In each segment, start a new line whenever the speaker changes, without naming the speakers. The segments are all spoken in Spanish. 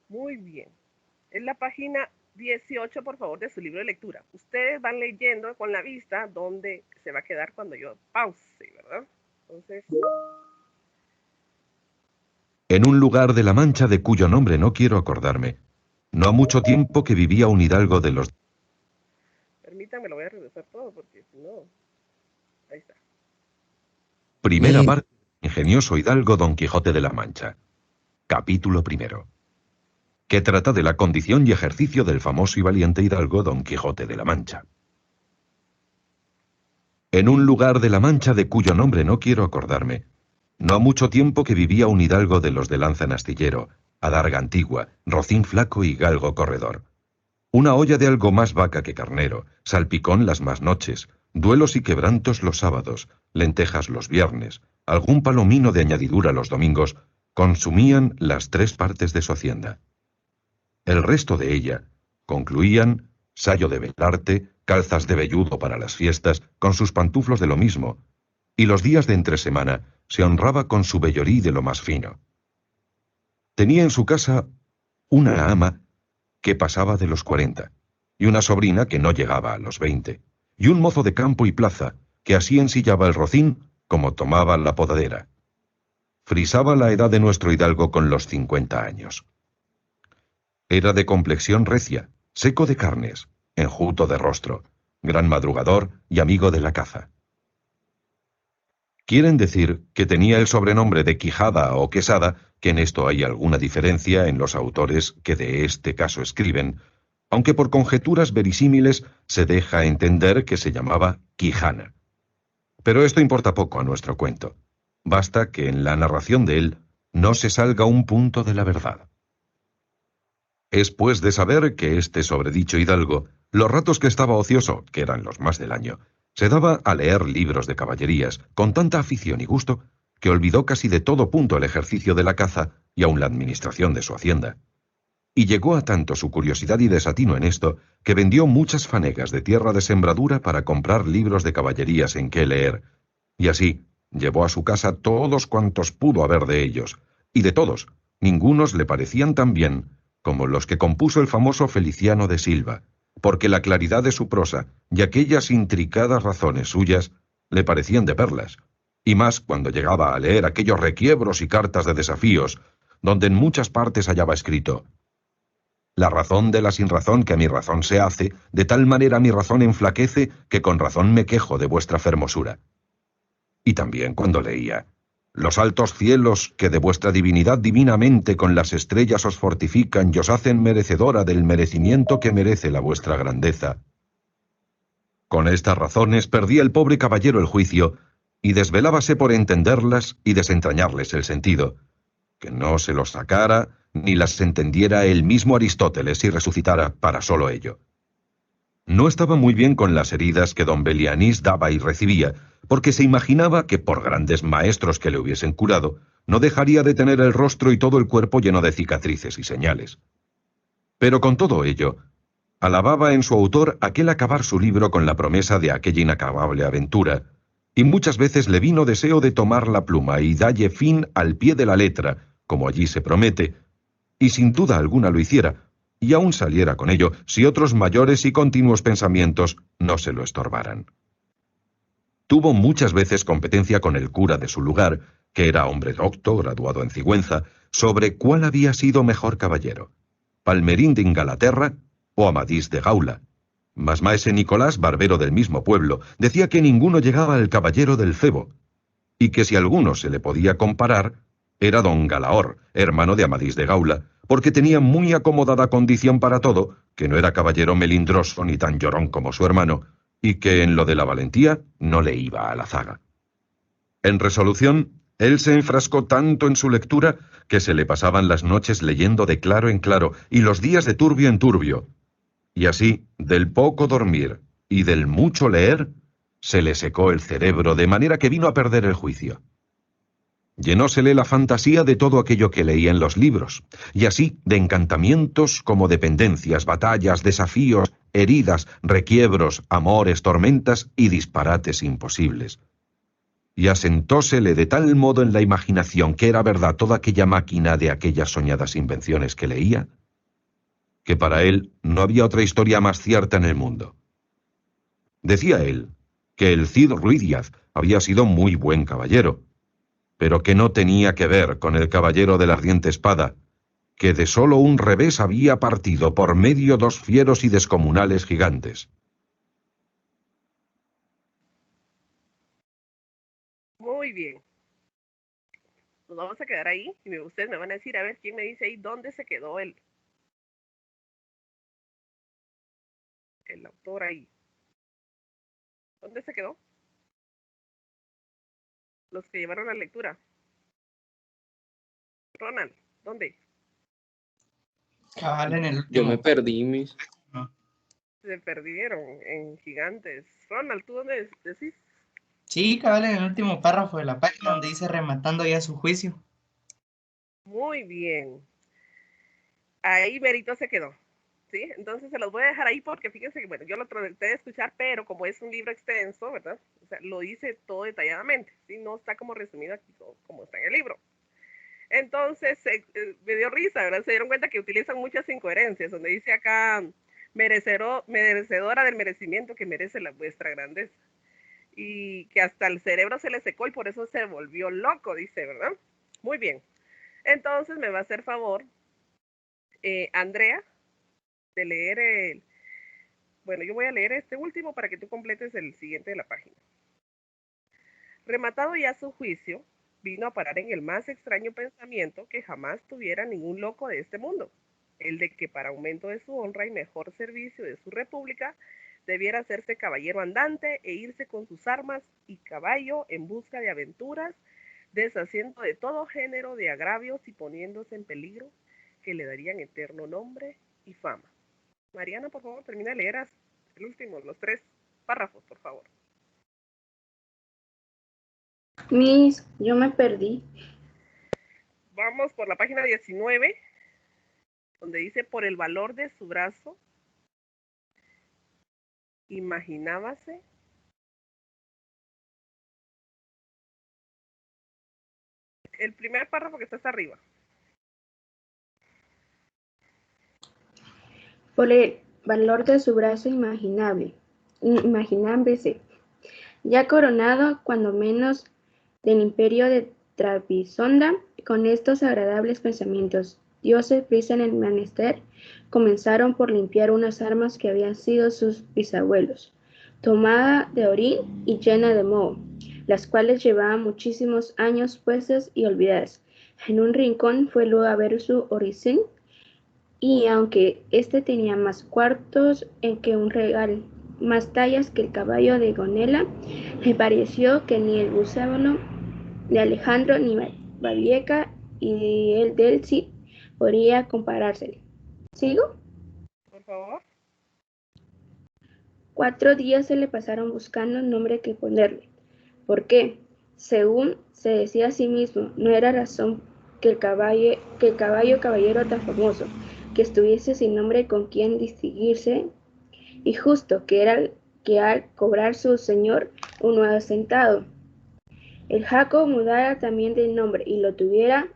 Muy bien. Es la página 18, por favor, de su libro de lectura. Ustedes van leyendo con la vista donde se va a quedar cuando yo pause, ¿verdad? Entonces,
En un lugar de la Mancha de cuyo nombre no quiero acordarme, no ha mucho tiempo que vivía un hidalgo de los...
permítanme, lo voy a regresar todo porque si no, ahí está.
Primera parte, ingenioso hidalgo Don Quijote de la Mancha. Capítulo primero. Que trata de la condición y ejercicio del famoso y valiente hidalgo Don Quijote de la Mancha. En un lugar de la Mancha de cuyo nombre no quiero acordarme, no ha mucho tiempo que vivía un hidalgo de los de lanza en astillero, adarga antigua, rocín flaco y galgo corredor. Una olla de algo más vaca que carnero, salpicón las más noches, duelos y quebrantos los sábados, lentejas los viernes, algún palomino de añadidura los domingos, consumían las 3 partes de su hacienda. El resto de ella, concluían, sayo de velarte, calzas de velludo para las fiestas, con sus pantuflos de lo mismo, y los días de entresemana se honraba con su vellorí de lo más fino. Tenía en su casa una ama que pasaba de los 40, y una sobrina que no llegaba a los 20, y un mozo de campo y plaza, que así ensillaba el rocín como tomaba la podadera. Frisaba la edad de nuestro hidalgo con los 50 años. Era de complexión recia, seco de carnes, enjuto de rostro, gran madrugador y amigo de la caza. Quieren decir que tenía el sobrenombre de Quijada o Quesada, que en esto hay alguna diferencia en los autores que de este caso escriben, aunque por conjeturas verisímiles se deja entender que se llamaba Quijana. Pero esto importa poco a nuestro cuento. Basta que en la narración de él no se salga un punto de la verdad. Es pues de saber que este sobredicho hidalgo, los ratos que estaba ocioso, que eran los más del año, se daba a leer libros de caballerías con tanta afición y gusto que olvidó casi de todo punto el ejercicio de la caza y aun la administración de su hacienda. Y llegó a tanto su curiosidad y desatino en esto que vendió muchas fanegas de tierra de sembradura para comprar libros de caballerías en que leer, y así llevó a su casa todos cuantos pudo haber de ellos, y de todos, ningunos le parecían tan bien como los que compuso el famoso Feliciano de Silva, porque la claridad de su prosa y aquellas intricadas razones suyas le parecían de perlas, y más cuando llegaba a leer aquellos requiebros y cartas de desafíos, donde en muchas partes hallaba escrito: la razón de la sinrazón que a mi razón se hace, de tal manera mi razón enflaquece, que con razón me quejo de vuestra fermosura. Y también cuando leía: los altos cielos que de vuestra divinidad divinamente con las estrellas os fortifican y os hacen merecedora del merecimiento que merece la vuestra grandeza. Con estas razones perdía el pobre caballero el juicio, y desvelábase por entenderlas y desentrañarles el sentido, que no se los sacara ni las entendiera el mismo Aristóteles y resucitara para solo ello. No estaba muy bien con las heridas que don Belianís daba y recibía, porque se imaginaba que por grandes maestros que le hubiesen curado, no dejaría de tener el rostro y todo el cuerpo lleno de cicatrices y señales. Pero con todo ello, alababa en su autor aquel acabar su libro con la promesa de aquella inacabable aventura, y muchas veces le vino deseo de tomar la pluma y dalle fin al pie de la letra, como allí se promete, y sin duda alguna lo hiciera, y aún saliera con ello si otros mayores y continuos pensamientos no se lo estorbaran. Tuvo muchas veces competencia con el cura de su lugar, que era hombre docto, graduado en Cigüenza, sobre cuál había sido mejor caballero, Palmerín de Ingalaterra o Amadís de Gaula. Mas maese Nicolás, barbero del mismo pueblo, decía que ninguno llegaba al caballero del Cebo, y que si alguno se le podía comparar, era don Galaor, hermano de Amadís de Gaula, porque tenía muy acomodada condición para todo, que no era caballero melindroso ni tan llorón como su hermano, y que en lo de la valentía no le iba a la zaga. En resolución, él se enfrascó tanto en su lectura que se le pasaban las noches leyendo de claro en claro y los días de turbio en turbio, y así, del poco dormir y del mucho leer, se le secó el cerebro de manera que vino a perder el juicio. Llenósele la fantasía de todo aquello que leía en los libros, y así de encantamientos como dependencias, batallas, desafíos, heridas, requiebros, amores, tormentas y disparates imposibles. Y asentósele de tal modo en la imaginación que era verdad toda aquella máquina de aquellas soñadas invenciones que leía, que para él no había otra historia más cierta en el mundo. Decía él que el Cid Ruiz había sido muy buen caballero, pero que no tenía que ver con el caballero de la ardiente espada, que de solo un revés había partido por medio dos fieros y descomunales gigantes.
Muy bien. Nos vamos a quedar ahí y ustedes me van a decir, a ver, ¿quién me dice ahí dónde se quedó el autor ahí? ¿Dónde se quedó? Los que llevaron la lectura. Ronald, ¿dónde?
Cabal en el último.
Yo me perdí, mis.
Se perdieron en Gigantes. Ronald, ¿tú dónde decís?
Sí, cabal en el último párrafo de la página donde dice rematando ya su juicio.
Muy bien. Ahí Merito se quedó. ¿Sí? Entonces se los voy a dejar ahí porque fíjense que, bueno, yo lo traté de escuchar, pero como es un libro extenso, ¿verdad? O sea, lo dice todo detalladamente, ¿sí? No está como resumido aquí como está en el libro. Entonces, me dio risa, ¿verdad? Se dieron cuenta que utilizan muchas incoherencias, donde dice acá, merecedora del merecimiento que merece la vuestra grandeza. Y que hasta el cerebro se le secó y por eso se volvió loco, dice, ¿verdad? Muy bien. Entonces, me va a hacer favor, Andrea, de leer bueno, yo voy a leer este último para que tú completes el siguiente de la página. Rematado ya su juicio, vino a parar en el más extraño pensamiento que jamás tuviera ningún loco de este mundo, el de que para aumento de su honra y mejor servicio de su república, debiera hacerse caballero andante e irse con sus armas y caballo en busca de aventuras, deshaciendo de todo género de agravios y poniéndose en peligro que le darían eterno nombre y fama. Mariana, por favor, termina de leer el último, los 3 párrafos, por favor.
Miss, yo me perdí.
Vamos por la página 19, donde dice, por el valor de su brazo, imaginábase. El primer párrafo que está hasta arriba.
Por el valor de su brazo imaginándose, ya coronado, cuando menos, del imperio de Trebisonda, con estos agradables pensamientos, diose prisa en el menester, comenzaron por limpiar unas armas que habían sido sus bisabuelos, tomada de orín y llena de moho, las cuales llevaban muchísimos años puestas y olvidadas. En un rincón fue luego a ver su orisín, y aunque éste tenía más cuartos que un regal, más tallas que el caballo de Gonela, me pareció que ni el bucéfalo de Alejandro ni Babieca y el del Cid podría comparársele. ¿Sigo?
Por favor.
4 días se le pasaron buscando nombre que ponerle, porque, según se decía a sí mismo, no era razón que el caballo caballero tan famoso, que estuviese sin nombre con quien distinguirse, y justo que era que al cobrar su señor un nuevo asentado, el jaco mudara también de nombre y lo tuviera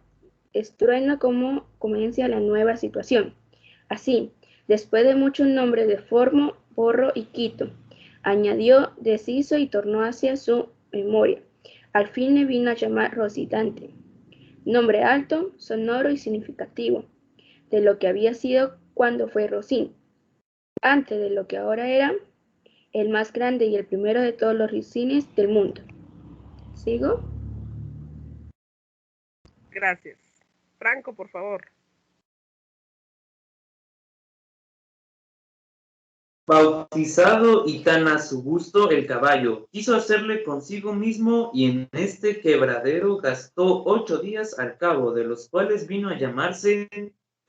estruendo como comienza la nueva situación. Así, después de muchos nombres de Formo, Porro y Quito, añadió deshizo y tornó hacia su memoria. Al fin le vino a llamar Rocinante, nombre alto, sonoro y significativo, de lo que había sido cuando fue Rocín, antes de lo que ahora era, el más grande y el primero de todos los ricines del mundo. ¿Sigo?
Gracias. Franco, por favor.
Bautizado y tan a su gusto el caballo, quiso hacerle consigo mismo y en este quebradero gastó 8 días al cabo, de los cuales vino a llamarse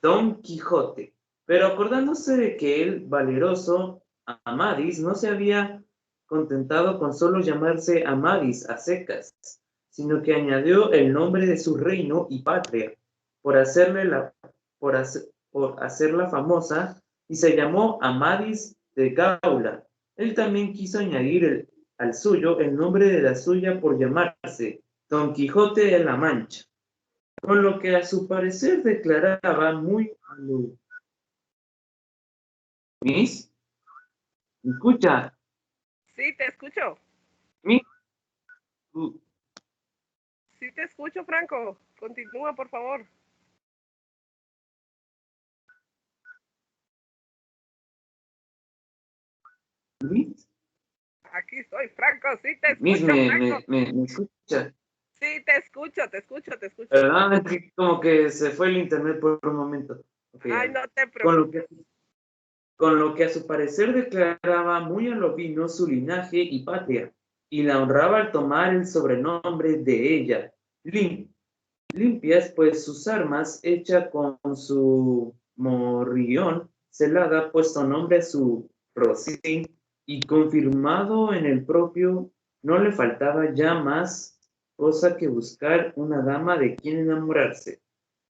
Don Quijote. Pero acordándose de que el valeroso Amadís no se había contentado con solo llamarse Amadís a secas, sino que añadió el nombre de su reino y patria, por hacerla famosa, y se llamó Amadís de Gaula. Él también quiso añadir al suyo el nombre de la suya por llamarse Don Quijote de la Mancha, con lo que a su parecer declaraba muy Miss, ¿me escucha?
Sí, te escucho.
Miss,
Sí, te escucho, Franco. Continúa, por favor.
Miss,
Aquí estoy, Franco. Sí, te
Miss,
escucho, Franco.
me escucha.
Sí, te escucho, te escucho, te escucho.
¿Verdad? Es que como que se fue el internet por un momento. Ok,
Ay,
ya.
no te
Con lo
preocupes.
con lo que a su parecer declaraba muy a lo fino su linaje y patria, y la honraba al tomar el sobrenombre de ella, limpias, pues sus armas, hecha con su morrión celada, puesto nombre a su rocín, y confirmado en el propio, no le faltaba ya más cosa que buscar una dama de quien enamorarse,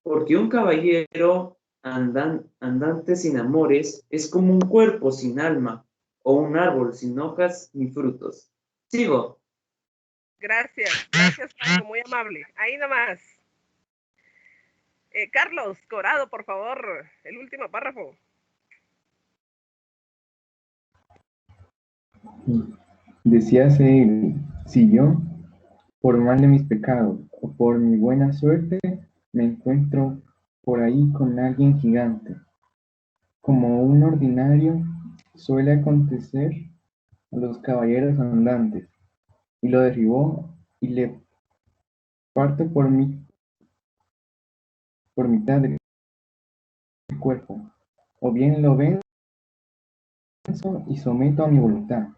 porque un caballero andante sin amores es como un cuerpo sin alma, o un árbol sin hojas ni frutos. Sigo.
Gracias, gracias, Franco. Muy amable. Ahí nomás. Carlos Corado, por favor. El último párrafo.
Decíase él, si yo, por mal de mis pecados o por mi buena suerte, me encuentro por ahí con alguien gigante, como un ordinario suele acontecer a los caballeros andantes, y lo derribó y le parto por mitad del cuerpo, o bien lo venzo y someto a mi voluntad.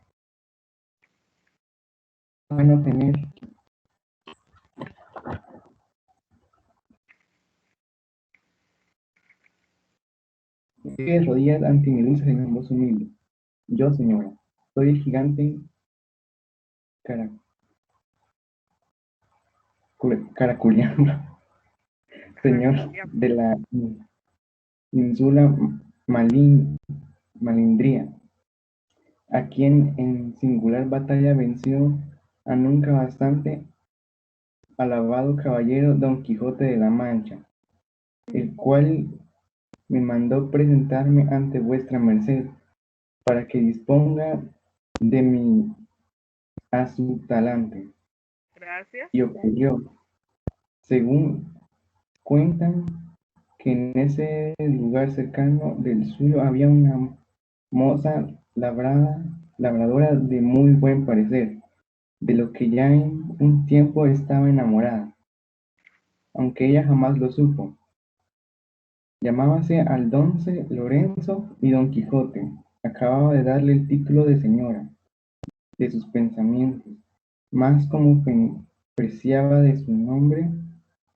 Bueno tener de rodillas ante mi dulce señor voz humilde. Yo, señora, soy el gigante cara, caraculiano, señor de la insula Malindría, a quien en singular batalla venció a nunca bastante alabado caballero Don Quijote de la Mancha, el cual me mandó presentarme ante vuestra merced para que disponga de mí a su talante.
Gracias.
Y ocurrió, según cuentan, que en ese lugar cercano del suyo había una moza labradora de muy buen parecer, de lo que ya en un tiempo estaba enamorada, aunque ella jamás lo supo. Llamábase Aldonce Lorenzo y Don Quijote acababa de darle el título de señora de sus pensamientos, más como preciaba de su nombre,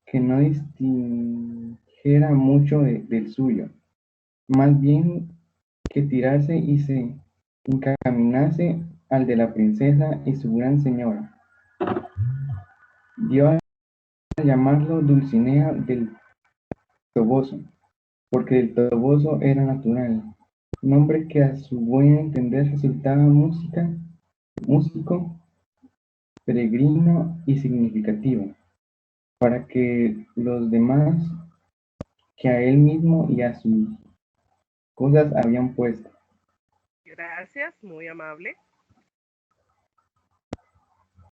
que no distinguiera mucho del suyo, más bien que tirase y se encaminase al de la princesa y su gran señora. Dio a llamarlo Dulcinea del Toboso, porque del Toboso era natural, nombre que a su buen entender resultaba músico, peregrino y significativo, para que los demás que a él mismo y a sus cosas habían puesto.
Gracias, muy amable.